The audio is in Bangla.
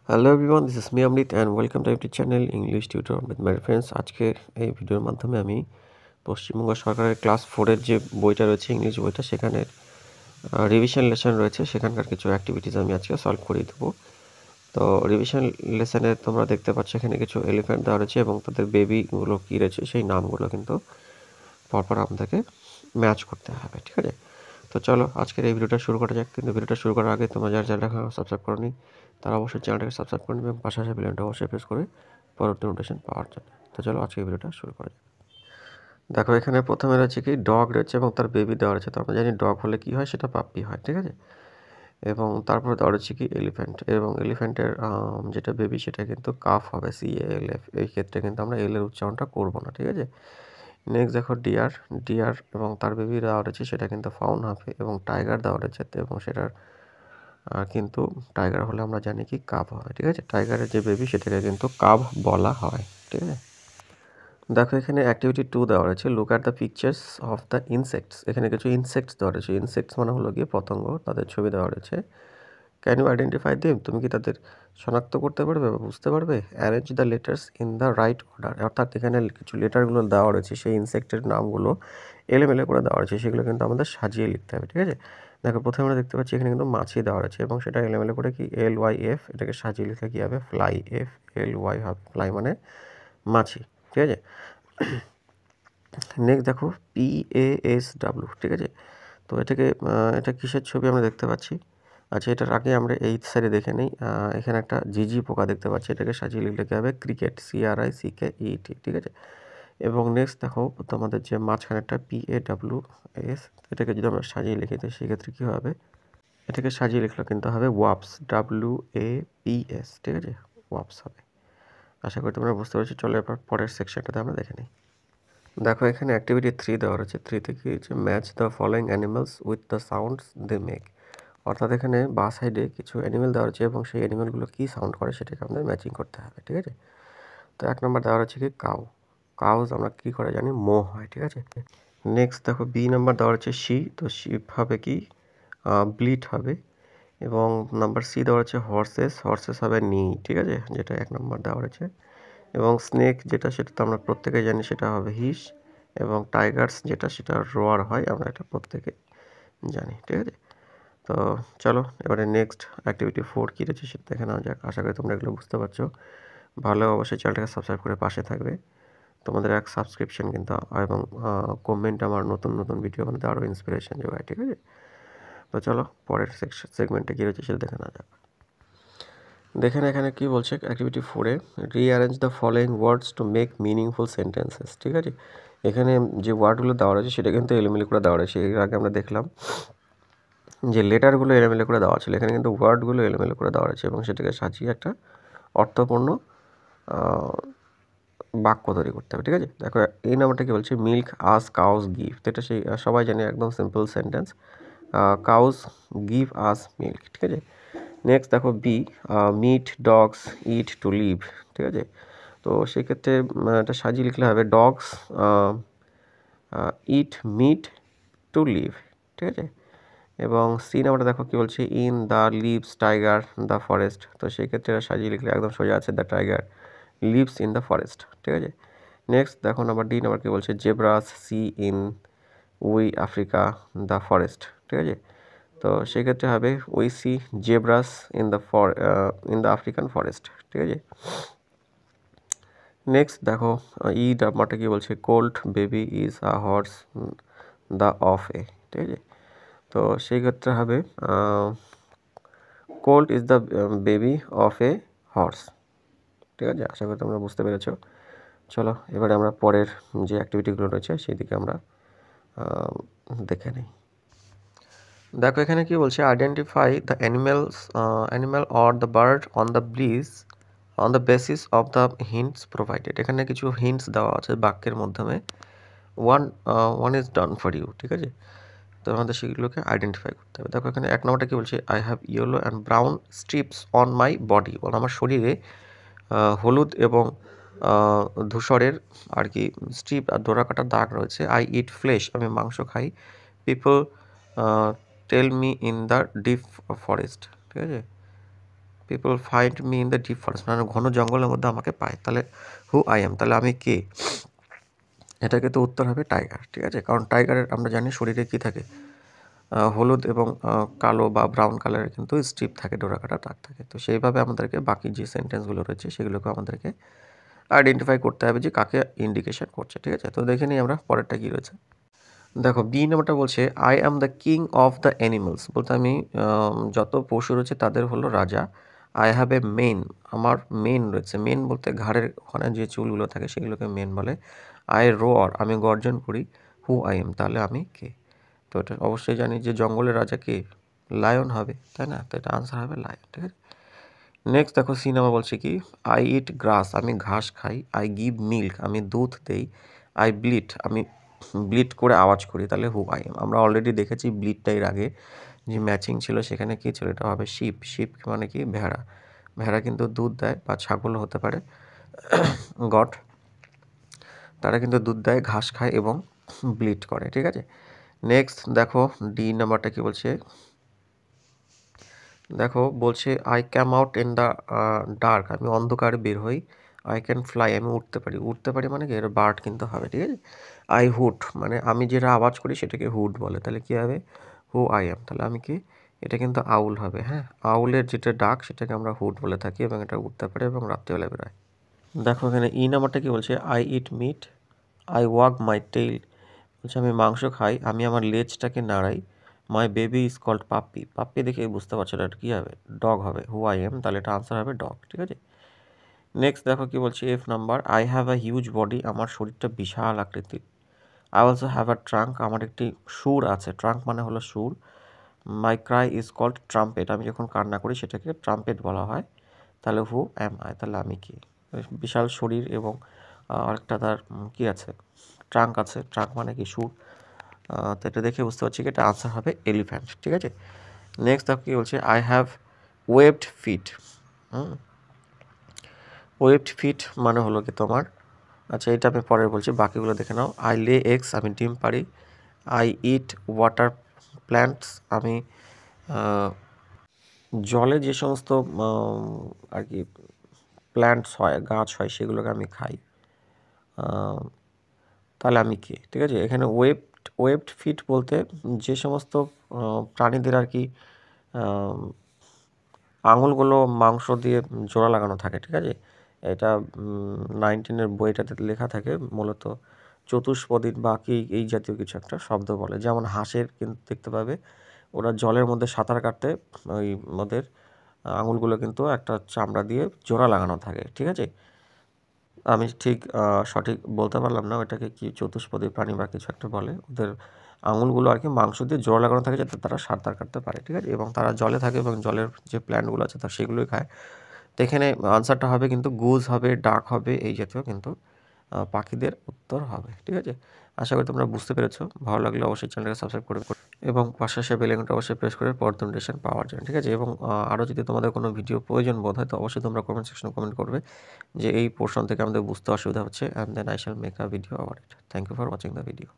Hello everyone, this is me Amrit and welcome to YouTube channel English tutor with my friends. আজকে এই ভিডিওর মাধ্যমে আমি পশ্চিমবঙ্গ সরকারের ক্লাস 4-এর যে বইটা রয়েছে, ইংলিশ বইটা, সেখানের রিভিশন লেসন রয়েছে, সেখানকার কিছু অ্যাক্টিভিটিস আমি আজকে সলভ করিয়ে দেবো। তো রিভিশন লেসনে তোমরা দেখতে পাচ্ছ এখানে কিছু এলিফ্যান্ট দেওয়া রয়েছে এবং তাদের বেবিগুলো কী রয়েছে সেই নামগুলো কিন্তু পরপর আমাদেরকে ম্যাচ করতে হবে, ঠিক আছে? তো চলো আজকের এই ভিডিওটা শুরু করা যাক। কিন্তু ভিডিওটা শুরু করার আগে তোমরা যারা চ্যানেলটা সাবস্ক্রাইব করোনি তারা অবশ্যই চ্যানেলটাকে সাবস্ক্রাইব করে নেবে এবং পাশাপাশি বেলটা অবশ্যই প্রেস করে পরবর্তী নোটিফিকেশন পাওয়ার জন্য। তো চলো আজকে এই ভিডিওটা শুরু করা যাক। দেখো এখানে প্রথমে রয়েছে কি ডগ রয়েছে এবং তার বেবি দেওয়া রয়েছে। তো আমরা জানি ডগ হলে কি হয়, সেটা পাপ্পি হয়, ঠিক আছে? এবং তারপরে দেওয়া রয়েছে কি এলিফ্যান্ট, এবং এলিফ্যান্টের যেটা বেবি সেটা কিন্তু কাফ হবে, CALF। এই ক্ষেত্রে কিন্তু আমরা এলের উচ্চারণটা করবো না, ঠিক আছে? নেক্সট দেখো ডিয়ার, ডিয়ার এবং তার বেবি দেওয়া রয়েছে, সেটা কিন্তু ফাউন হবে। এবং টাইগার দেওয়া রয়েছে এবং সেটার কিন্তু টাইগার হলে আমরা জানি কি কাব হবে, ঠিক আছে? টাইগারের যে বেবি সেটাকে কিন্তু কাব বলা হয়, ঠিক আছে? দেখো এখানে অ্যাক্টিভিটি 2 দেওয়া রয়েছে, look at the pictures of the insects. এখানে কিছু ইনসেক্টস দেওয়া রয়েছে। ইনসেক্টস মানে হলো গিয়ে পতঙ্গ, তাদের ছবি দেওয়া রয়েছে। Can you identify them? তুমি কি তাদের শনাক্ত করতে পারবে বা বুঝতে পারবে? Arrange the letters in the right order. অর্থাৎ এখানে কিছু লেটারগুলো দেওয়া রয়েছে, সেই ইনসেক্টের নামগুলো এলোমেলো করে দেওয়া রয়েছে, সেগুলো কিন্তু আমাদের সাজিয়ে লিখতে হবে, ঠিক আছে? দেখো প্রথমে আমরা দেখতে পাচ্ছি এখানে কিন্তু মাছি দেওয়া রয়েছে এবং সেটা এলোমেলো করে কি LYF, এটাকে সাজিয়ে লিখলে কী হবে? ফ্লাই, FLY হবে। ফ্লাই মানে মাছি, ঠিক আছে? নেক্সট দেখো PASW, ঠিক আছে? তো এটা কিসের ছবি আমরা দেখতে পাচ্ছি? আচ্ছা, এটার আগে আমরা এই সাইডে দেখে নিই। এখানে একটা ঝিঁঝি পোকা দেখতে পাচ্ছি, এটাকে সাজিয়ে লিখলে কী হবে? ক্রিকেট, CRICKET, ঠিক আছে? এবং নেক্সট দেখো তোমাদের যে মাঝখানেরটা PAWS, এটাকে যদি আমরা সাজিয়ে লিখি তো সেক্ষেত্রে কী হবে? এটাকে সাজিয়ে লিখলে কিন্তু হবে ওয়াপস, WAPS, ঠিক আছে? ওয়াপস হবে। আশা করি তোমরা বুঝতে পারছো। চলো এবার পরের সেকশনটাতে আমরা দেখে নিই। দেখো এখানে অ্যাক্টিভিটি 3 দেওয়া রয়েছে। 3-তে কি হচ্ছে? Match the following animals with the sounds they make. অর্থাৎ এখানে বা সাইডে কিছু অ্যানিমেল দেওয়া রয়েছে এবং সেই অ্যানিমেলগুলো কী সাউন্ড করে সেটাকে আমাদের ম্যাচিং করতে হবে, ঠিক আছে? তো 1 নম্বর দেওয়া রয়েছে কি কাউ। কাউজ আমরা কী করে জানি? মো হয়, ঠিক আছে? নেক্সট দেখো B নাম্বার দেওয়া রয়েছে শি। তো শিপ হবে কি? ব্লিট হবে। এবং নাম্বার C দেওয়া রয়েছে হর্সেস। হর্সেস হবে নি, ঠিক আছে? যেটা 1 নম্বর দেওয়া রয়েছে। এবং স্নেক যেটা, সেটা তো আমরা প্রত্যেকে জানি, সেটা হবে হিস। এবং টাইগার্স যেটা, সেটা রোয়ার হয়, আমরা এটা প্রত্যেকে জানি, ঠিক আছে? তো চলো এবারে নেক্সট অ্যাক্টিভিটি 4 কী রয়েছে সেটা দেখে নেওয়া যাক। আশা করি তোমরা এগুলো বুঝতে পারছো। ভালো অবশ্যই চ্যানেলটাকে সাবস্ক্রাইব করে পাশে থাকবে। তোমাদের এক সাবস্ক্রিপশন কিন্তু এবং কমেন্ট আমার নতুন নতুন ভিডিও বানাতে আরও ইন্সপিরেশন যোগায়, ঠিক আছে? তো চলো পরের সেগমেন্টে কী রয়েছে সেটা দেখে নেওয়া যাক। দেখেন এখানে কি বলছে অ্যাক্টিভিটি 4-এ, rearrange the following words to make meaningful sentences, ঠিক আছে? এখানে যে ওয়ার্ডগুলো দেওয়া রয়েছে সেটা কিন্তু এলোমেলো করে দেওয়া রয়েছে। এর আগে আমরা দেখলাম যে লেটারগুলো এলোমেলো করে দেওয়া ছিল, এখানে কিন্তু ওয়ার্ডগুলো এলোমেলো করে দেওয়া রয়েছে এবং সেটাকে সাজিয়ে একটা অর্থপূর্ণ বাক্য তৈরি করতে হবে, ঠিক আছে? দেখো এই নাম্বারটা কি বলছে? Milk us cows give. এটা সেই সবাই জানে, একদম simple sentence. Cows give us milk, ঠিক আছে? নেক্সট দেখো B, meat dogs eat to live, ঠিক আছে? তো সেক্ষেত্রে এটা সাজিয়ে লিখলে হবে dogs eat meat to live, ঠিক আছে? এবং সি নাম্বারটা দেখো কি বলছে? In the lives tiger the forest. তো সেই ক্ষেত্রে সাজিয়ে লিখলে একদম সোজা আছে, the tiger lives in the forest, ঠিক আছে? নেক্সট দেখো নাম্বার ডি নাম্বার কি বলছে? Zebras see in we Africa the forest, ঠিক আছে? তো সেক্ষেত্রে হবে we see zebras in the African forest, ঠিক আছে? নেক্সট দেখো ই নাম্বারটা কি বলছে? Colt baby is a horse the of a, ঠিক আছে? তো সেই ক্ষেত্রে হবে colt is the baby of a horse, ঠিক আছে? আশা করি তোমরা বুঝতে পেরেছো। চলো এবারে আমরা পরের যে অ্যাক্টিভিটিগুলো রয়েছে সেই দিকে আমরা দেখে নিই। দেখো এখানে কি বলছে? Identify the animal or the bird on the basis of the hints provided. এখানে কিছু হিন্টস দেওয়া আছে বাক্যের মাধ্যমে। One is done for you, ঠিক আছে? তো আমাদের সেগুলোকে আইডেন্টিফাই করতে হবে। দেখো এখানে 1 নম্বরটা কি বলছে? I have yellow and brown strips on my body. আমার শরীরে হলুদ এবং ধূসরের আর কি স্ট্রিপ আর ডোরাকাটা দাগ রয়েছে। আই ইট ফ্লেশ, আমি মাংস খাই। People tell me in the deep forest, ঠিক আছে? People find me in the deep forest, মানে ঘন জঙ্গলের মধ্যে আমাকে পায়। তাহলে হু আই এম, তাহলে আমি কে? এটাকে তো উত্তর হবে টাইগার, ঠিক আছে? কারণ টাইগারের আমরা জানি শরীরে কী থাকে, হলুদ এবং কালো বা ব্রাউন কালারের কিন্তু স্ট্রিপ থাকে, ডোরাকাটা দাগ থাকে। তো সেইভাবে আমাদেরকে বাকি যে সেন্টেন্সগুলো রয়েছে সেগুলোকে আমাদেরকে আইডেন্টিফাই করতে হবে যে কাকে ইন্ডিকেশন করছে, ঠিক আছে? তো দেখে নিই আমরা পরেরটা কী রয়েছে। দেখো বি নাম্বারটা বলছে I am the king of the animals, বলতে আমি যত পশু রয়েছে তাদের হলো রাজা। আই হ্যাভ এ মেন, আমার মেন রয়েছে। মেন বলতে ঘাড়ের ওখানে যে চুলগুলো থাকে সেগুলোকে মেন বলে। আই রোয়ার, আমি গর্জন করি। হু আই এম, তাহলে আমি কে? তো এটা অবশ্যই জানি যে জঙ্গলের রাজা কে? লায়ন হবে, তাই না? তো এটা আনসার হবে লায়ন, ঠিক আছে? নেক্সট দেখো সি নাম্বার বলছে কি আই ইট গ্রাস, আমি ঘাস খাই। আই গিভ মিল্ক, আমি দুধ দেই। আই ব্লিট, আমি ব্লিট করে আওয়াজ করি। তাহলে হু আই এম, আমরা অলরেডি দেখেছি ব্লিটটা এর আগে যে ম্যাচিং ছিল, সেখানে কি ছিল, এটা হবে শিপ। শিপ মানে কি? ভেড়া। ভেড়া কিন্তু দুধ দেয়, বা ছাগলও হতে পারে, গট, তারা কিন্তু দুধ দেয়, ঘাস খায় এবং ব্লিট করে, ঠিক আছে? নেক্সট দেখো ডি নাম্বারটা কি বলছে। দেখো বলছে I came out in the dark, আমি অন্ধকারে বের হই। আই ক্যান ফ্লাই, আমি উঠতে পারি। উঠতে পারি মানে কি? এটা বার্ড কিন্তু হবে, ঠিক আছে? আই হুড, মানে আমি যেটা আওয়াজ করি সেটাকে হুড বলে। তাহলে কী হবে? হু আই এম, তাহলে আমি কি? এটা কিন্তু আউল হবে, হ্যাঁ। আউলের যেটা ডাক সেটাকে আমরা হুড বলে থাকি, এবং এটা উঠতে পারে এবং রাত্রিবেলা বেরোয়। দেখো এখানে ই নাম্বারটা কি বলছে I eat meat. I wag my tail, বলছে আমি মাংস খাই, আমি আমার লেজটাকে নাড়াই। My baby is called puppy, puppy দেখে বুঝতে পারছো এটা কী হবে? ডগ হবে। হু আই এম, তাহলে এটা আনসার হবে ডগ, ঠিক আছে? নেক্সট দেখো কি বলছে F number I have a huge body, আমার শরীরটা বিশাল আকৃতির। I also have a trunk, আমার একটি সুর আছে। ট্রাঙ্ক মানে হলো সুর। মাই ক্রাই ইজ কল্ড ট্রাম্পেট, আমি যখন কান্না করি সেটাকে ট্রাম্পেট বলা হয়। তাহলে হু অ্যাম আই, তাহলে আমি কি? বিশাল শরীর এবং আরেকটা তার কি আছে? ট্রাঙ্ক আছে। ট্রাঙ্ক মানে কি? সুর। তো এটা দেখে বুঝতে পারছি কি এটা আনসার হবে এলিফ্যান্ট, ঠিক আছে? নেক্সট দেখো কি বলছে I have waved fit. Waved fit মানে হলো কি তোমার, আচ্ছা এটা আমি পরে বলছি, বাকিগুলো দেখে নাও। আই লে এগস, আমি ডিম পারি। আই ইট ওয়াটার প্ল্যান্টস, আমি জলে যে সমস্ত আর কি প্ল্যান্টস হয়, গাছ হয়, সেগুলোকে আমি খাই। তাহলে আমি কি? ঠিক আছে, এখানে ওয়েবড ফিট বলতে যে সমস্ত প্রাণীদের আর কি আঙুলগুলো মাংস দিয়ে জোড়া লাগানো থাকে, ঠিক আছে? এটা 19-এর বইটাতে লেখা থাকে, মূলত চতুষ্পদীর বা কি এই জাতীয় কিছু একটা শব্দ বলে। যেমন হাঁসের কিন্তু দেখতে পাবে ওরা জলের মধ্যে সাঁতার কাটতে ওই ওদের আঙুলগুলো কিন্তু একটা চামড়া দিয়ে জোড়া লাগানো থাকে, ঠিক আছে? আমি ঠিক সঠিক বলতে পারলাম না ওটাকে কি চতুষ্পদী প্রাণী বা কিছু একটা বলে। ওদের আঙুলগুলো আর কি মাংস দিয়ে জোড়া লাগানো থাকে যাতে তারা সাঁতার কাটতে পারে, ঠিক আছে? এবং তারা জলে থাকে এবং জলের যে প্ল্যান্টগুলো আছে তারা সেগুলোই খায়। তো এখানে আনসারটা হবে কিন্তু গুজ হবে, ডাক হবে, এই জাতীয় কিন্তু পাখিদের উত্তর হবে, ঠিক আছে? আশা করি তোমরা বুঝতে পেরেছো। ভালো লাগলে অবশ্যই চ্যানেলটাকে সাবস্ক্রাইব করে এবং পাশে আসে বেল আইকনটা অবশ্যই প্রেস করে পরবর্তী নোটিফিকেশন পাওয়ার জন্য, ঠিক আছে? এবং আরও যদি তোমাদের কোনো ভিডিও প্রয়োজন বোধ হয় তো অবশ্যই তোমরা কমেন্ট সেকশনে কমেন্ট করবে যে এই পোর্শন থেকে আমাদের বুঝতে অসুবিধা হচ্ছে, and then I shall make a video about it. Thank you for watching the video.